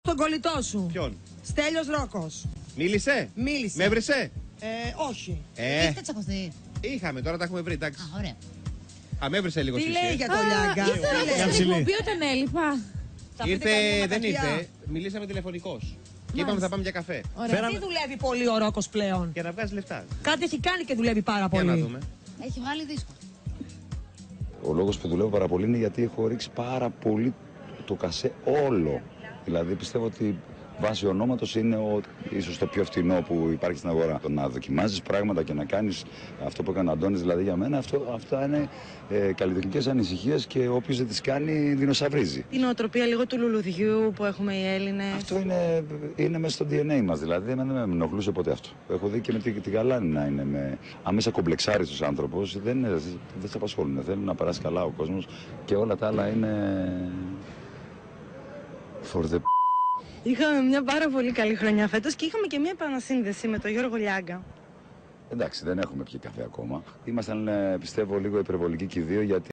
Τον κολλητό σου. Ποιον? Στέλιος Ρόκος. Μίλησε. Μίλησε. Με έβρισε. Όχι. Έχετε τσακωθεί? Είχαμε, τώρα τα έχουμε βρει, εντάξει. Α, ωραία. Α, με έβρισε λίγο Τι σύσσι. λέει για το Λιάγκα. Ήρθε να σε εκπομπή όταν έλειπα. Ήρθε, δεν ήρθε. Μιλήσαμε τηλεφωνικώς. Και είπαμε θα πάμε για καφέ. Ωραία. Τι δουλεύει πολύ ο Ρόκος πλέον. Για να βγάζει λεφτά. Κάτι έχει κάνει και δουλεύει πάρα Για να πολύ. δούμε. Έχει βγάλει δίσκο. Ο λόγος που δουλεύω πάρα πολύ είναι γιατί έχω ρίξει πάρα πολύ το κασέ όλο. Δηλαδή πιστεύω ότι βάσει ονόματος είναι ίσως το πιο φτηνό που υπάρχει στην αγορά. Το να δοκιμάζεις πράγματα και να κάνεις αυτό που έκανε ο Αντώνης, δηλαδή για μένα, αυτά είναι καλλιτεχνικές ανησυχίες και όποιος δεν τις κάνει δεινοσαυρίζει. Η νοοτροπία λίγο του λουλουδιού που έχουμε οι Έλληνες. Αυτό είναι μέσα στο DNA μας, δηλαδή δεν με ενοχλούσε ποτέ αυτό. Έχω δει και με τη Γαλάνη να είναι αν είσαι κομπλεξάριστος άνθρωπος, δεν σε απασχολούν. Θέλουν να περάσει καλά ο κόσμος και όλα τα άλλα είναι for the... Είχαμε μια πάρα πολύ καλή χρονιά φέτος και είχαμε και μια επανασύνδεση με τον Γιώργο Λιάγκα. Εντάξει, δεν έχουμε πιει καφέ ακόμα. Ήμασταν, πιστεύω, λίγο υπερβολικοί και οι δύο, γιατί